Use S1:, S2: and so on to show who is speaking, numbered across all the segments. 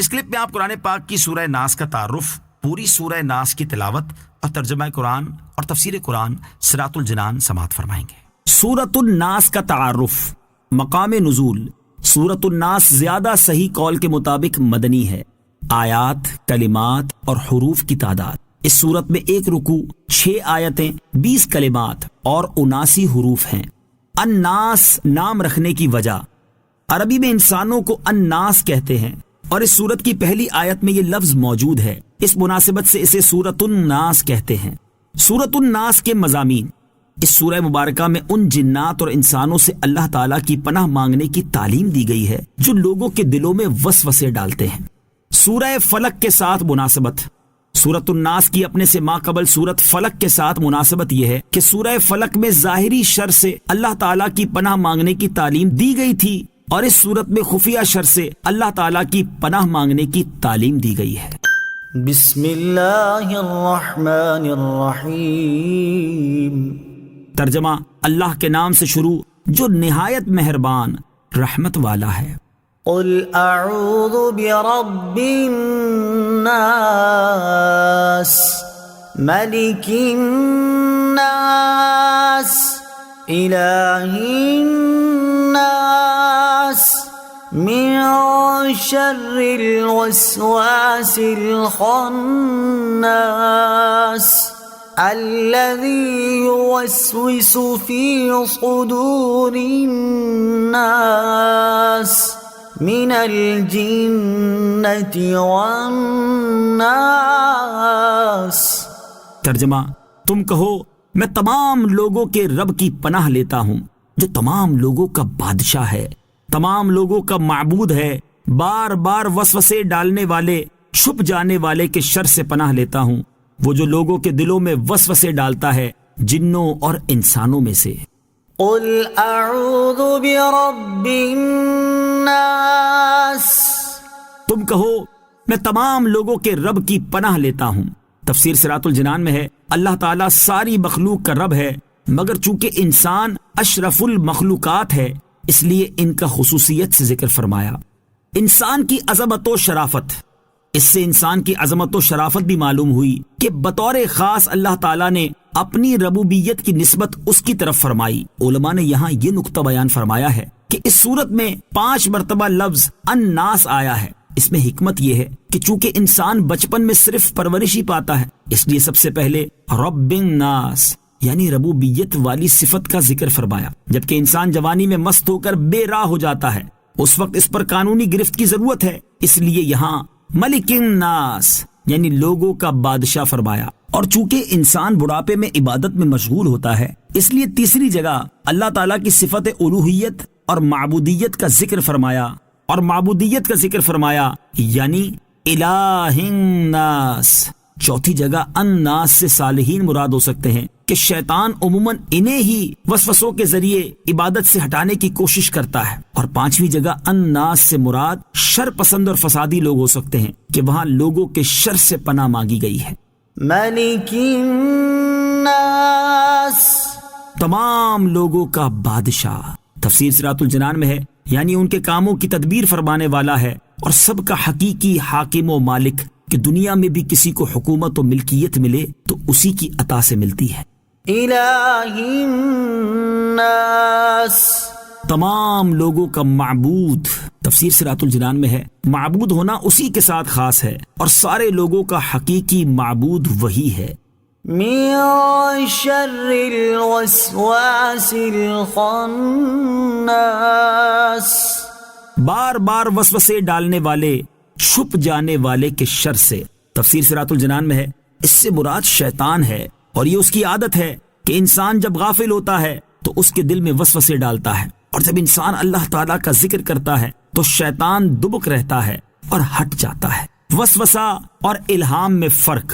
S1: اس clip میں آپ قرآن پاک کی سورہ ناس کا تعارف، پوری سورہ ناس کی تلاوت اور ترجمہ قرآن اور تفسیر قرآن صراط الجنان سماعت فرمائیں گے۔
S2: سورۃ الناس کا تعارف۔ مقام نزول: سورۃ الناس زیادہ صحیح قول کے مطابق مدنی ہے۔ آیات، کلمات اور حروف کی تعداد: اس سورت میں 1 رکوع، 6 آیتیں، 20 کلمات اور 79 حروف ہیں۔ الناس نام رکھنے کی وجہ: عربی میں انسانوں کو الناس کہتے ہیں اور اس سورت کی پہلی آیت میں یہ لفظ موجود ہے، اس مناسبت سے اسے سورۃ الناس کہتے ہیں۔ سورۃ الناس کے مضامین: اس سورہ مبارکہ میں ان جنات اور انسانوں سے اللہ تعالیٰ کی پناہ مانگنے کی تعلیم دی گئی ہے جو لوگوں کے دلوں میں وسوسے ڈالتے ہیں۔ سورہ فلق کے ساتھ مناسبت: سورۃ الناس کی اپنے سے ماقبل سورت فلق کے ساتھ مناسبت یہ ہے کہ سورہ فلق میں ظاہری شر سے اللہ تعالیٰ کی پناہ مانگنے کی تعلیم دی گئی تھی اور اس سورت میں خفیہ شر سے اللہ تعالیٰ کی پناہ مانگنے کی تعلیم دی گئی ہے۔
S3: بسم اللہ الرحمن الرحیم۔
S2: ترجمہ: اللہ کے نام سے شروع جو نہایت مہربان رحمت والا ہے۔
S3: قل اعوذ برب الناس، ملک الناس، الہ الناس، من شر الوسواس الخناس، الذي يوسوس في صدور الناس من الجنة والناس۔
S2: ترجمہ: تم کہو میں تمام لوگوں کے رب کی پناہ لیتا ہوں جو تمام لوگوں کا بادشاہ ہے، تمام لوگوں کا معبود ہے، بار بار وسوسے ڈالنے والے، چھپ جانے والے کے شر سے پناہ لیتا ہوں، وہ جو لوگوں کے دلوں میں وسوسے ڈالتا ہے جنوں اور انسانوں میں سے۔
S3: قل اعوذ برب الناس،
S2: تم کہو میں تمام لوگوں کے رب کی پناہ لیتا ہوں۔ تفسیر صراط الجنان میں ہے اللہ تعالیٰ ساری مخلوق کا رب ہے، مگر چونکہ انسان اشرف المخلوقات ہے اس لیے ان کا خصوصیت سے ذکر فرمایا۔ انسان کی عظمت و شرافت: اس سے انسان کی عظمت و شرافت بھی معلوم ہوئی کہ بطور خاص اللہ تعالیٰ نے اپنی ربوبیت کی نسبت اس کی طرف فرمائی۔ علماء نے یہاں یہ نقطہ بیان فرمایا ہے کہ اس سورت میں 5 مرتبہ لفظ الناس آیا ہے۔ اس میں حکمت یہ ہے کہ چونکہ انسان بچپن میں صرف پرورش ہی پاتا ہے اس لیے سب سے پہلے رب الناس یعنی ربوبیت والی صفت کا ذکر فرمایا، جبکہ انسان جوانی میں مست ہو کر بے راہ ہو جاتا ہے، اس وقت اس پر قانونی گرفت کی ضرورت ہے، اس لیے یہاں ملک الناس یعنی لوگوں کا بادشاہ فرمایا۔ اور چونکہ انسان بڑھاپے میں عبادت میں مشغول ہوتا ہے اس لیے تیسری جگہ اللہ تعالیٰ کی صفت الوہیت اور معبودیت کا ذکر فرمایا یعنی الہ الناس۔ چوتھی جگہ الناس سے صالحین مراد ہو سکتے ہیں کہ شیطان عموماً انہیں ہی وسوسوں کے ذریعے عبادت سے ہٹانے کی کوشش کرتا ہے۔ اور 5ویں جگہ الناس سے مراد شر پسند اور فسادی لوگ ہو سکتے ہیں کہ وہاں لوگوں کے شر سے پناہ مانگی گئی ہے۔
S3: ملک الناس،
S2: تمام لوگوں کا بادشاہ۔ تفسیر صراط الجنان میں ہے یعنی ان کے کاموں کی تدبیر فرمانے والا ہے اور سب کا حقیقی حاکم و مالک، کہ دنیا میں بھی کسی کو حکومت و ملکیت ملے تو اسی کی عطا سے ملتی ہے۔
S3: الہ الناس،
S2: تمام لوگوں کا معبود۔ تفسیر صراط الجنان میں ہے معبود ہونا اسی کے ساتھ خاص ہے اور سارے لوگوں کا حقیقی معبود وہی ہے۔
S3: من شر الوسواس الخناس،
S2: بار بار وسوسے ڈالنے والے، چھپ جانے والے کے شر سے۔ تفسیر صراط الجنان میں ہے اس سے مراد شیطان ہے اور یہ اس کی عادت ہے کہ انسان جب غافل ہوتا ہے تو اس کے دل میں وسوسے ڈالتا ہے، اور جب انسان اللہ تعالیٰ کا ذکر کرتا ہے تو شیطان دبک رہتا ہے اور ہٹ جاتا ہے۔ وسوسہ اور الہام میں فرق: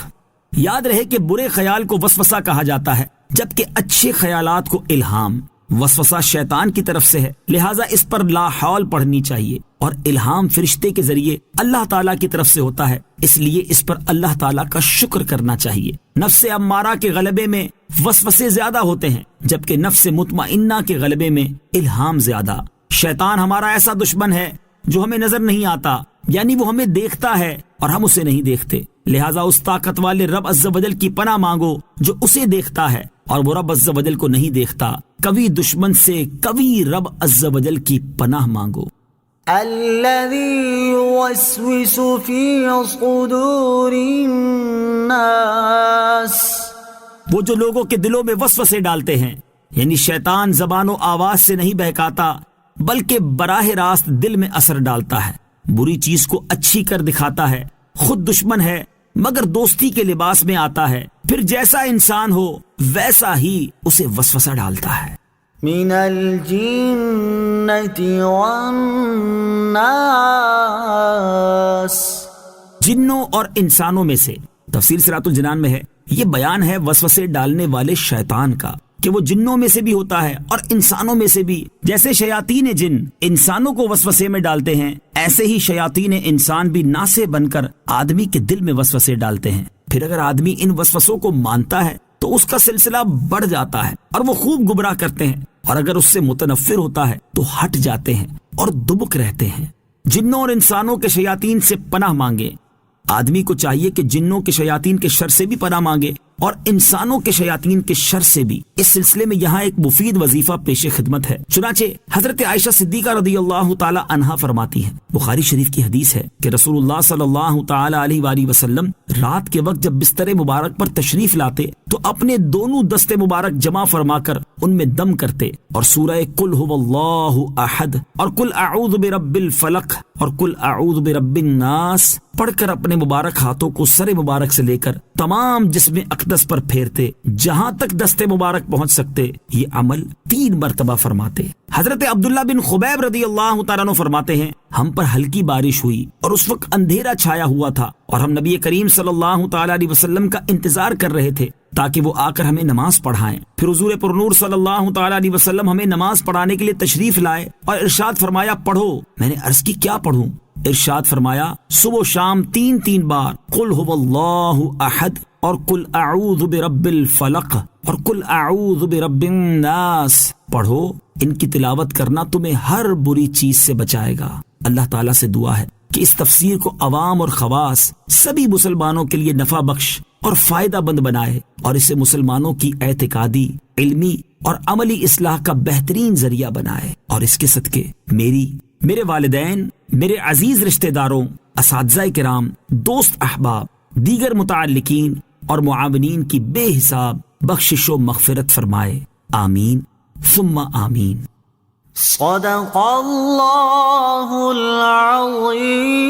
S2: یاد رہے کہ برے خیال کو وسوسہ کہا جاتا ہے جبکہ اچھے خیالات کو الہام۔ وسوسہ شیطان کی طرف سے ہے لہٰذا اس پر لا حول پڑھنی چاہیے، اور الہام فرشتے کے ذریعے اللہ تعالیٰ کی طرف سے ہوتا ہے اس لیے اس پر اللہ تعالیٰ کا شکر کرنا چاہیے۔ نفس امارہ کے غلبے میں وسوسے زیادہ ہوتے ہیں جبکہ نفس مطمئنہ کے غلبے میں الہام زیادہ۔ شیطان ہمارا ایسا دشمن ہے جو ہمیں نظر نہیں آتا یعنی وہ ہمیں دیکھتا ہے اور ہم اسے نہیں دیکھتے، لہٰذا اس طاقت والے رب عز و جل کی پناہ مانگو جو اسے دیکھتا ہے اور وہ رب عز و جل کو نہیں دیکھتا۔ قوی دشمن سے قوی رب عز و جل کی پناہ مانگو۔
S3: الذي يوسوس في صدور الناس،
S2: وہ جو لوگوں کے دلوں میں وسوسے ڈالتے ہیں، یعنی شیطان زبان و آواز سے نہیں بہکاتا بلکہ براہ راست دل میں اثر ڈالتا ہے، بری چیز کو اچھی کر دکھاتا ہے، خود دشمن ہے مگر دوستی کے لباس میں آتا ہے، پھر جیسا انسان ہو ویسا ہی اسے وسوسہ ڈالتا ہے۔
S3: من الجنة والناس،
S2: جنوں اور انسانوں میں سے۔ تفسیر صراط الجنان میں ہے یہ بیان ہے وسوسے ڈالنے والے شیطان کا کہ وہ جنوں میں سے بھی ہوتا ہے اور انسانوں میں سے بھی۔ جیسے شیاطین جن انسانوں کو وسوسے میں ڈالتے ہیں، ایسے ہی شیاطین انسان بھی ناسے بن کر آدمی کے دل میں وسوسے ڈالتے ہیں۔ پھر اگر آدمی ان وسوسوں کو مانتا ہے تو اس کا سلسلہ بڑھ جاتا ہے اور وہ خوب گمراہ کرتے ہیں، اور اگر اس سے متنفر ہوتا ہے تو ہٹ جاتے ہیں اور دبک رہتے ہیں۔ جنوں اور انسانوں کے شیاطین سے پناہ مانگے۔ آدمی کو چاہیے کہ جنوں کے شیاطین کے شر سے بھی پناہ مانگے اور انسانوں کے شیاطین کے شر سے بھی۔ اس سلسلے میں یہاں ایک مفید وظیفہ پیش خدمت ہے۔ چنانچہ حضرت عائشہ صدیقہ رضی اللہ تعالی عنہا فرماتی ہیں، بخاری شریف کی حدیث ہے کہ رسول اللہ صلی اللہ تعالی علیہ وآلہ وسلم رات کے وقت جب بستر مبارک پر تشریف لاتے تو اپنے دونوں دستے مبارک جمع فرما کر ان میں دم کرتے اور سورہ قل هو اللہ احد اور قل اعوذ برب الفلق اور قل اعوذ برب الناس پڑھ کر اپنے مبارک ہاتھوں کو سر مبارک سے لے کر تمام جسم اقدس پر پھیرتے، جہاں تک دستے مبارک پہنچ سکتے۔ یہ عمل 3 مرتبہ فرماتے۔ حضرت عبداللہ بن خبیب رضی اللہ تعالیٰ عنہ فرماتے ہیں، ہم پر ہلکی بارش ہوئی اور اس وقت اندھیرا چھایا ہوا تھا اور ہم نبی کریم صلی اللہ تعالیٰ علیہ وسلم کا انتظار کر رہے تھے تاکہ وہ آ کر ہمیں نماز پڑھائیں۔ پھر حضور پرنور صلی اللہ تعالیٰ علیہ وسلم ہمیں نماز پڑھانے کے لیے تشریف لائے اور ارشاد فرمایا پڑھو۔ میں نے عرض کی کیا پڑھوں؟ ارشاد فرمایا صبح و شام 3 بار قل هو اللہ احد اور قل اعوذ برب الفلق اور قل اعوذ برب الناس پڑھو۔ ان کی تلاوت کرنا تمہیں ہر بری چیز سے بچائے گا۔ اللہ تعالیٰ سے دعا ہے کہ اس تفسیر کو عوام اور خواص سبھی مسلمانوں کے لیے نفع بخش اور فائدہ مند بنائے اور اسے مسلمانوں کی اعتقادی، علمی اور عملی اصلاح کا بہترین ذریعہ بنائے، اور اس کے صدقے میرے والدین، میرے عزیز رشتہ داروں، اساتذہ کرام، دوست احباب، دیگر متعلقین اور معاونین کی بے حساب بخشش و مغفرت فرمائے، آمین ثم آمین۔
S3: صدق اللہ العظیم۔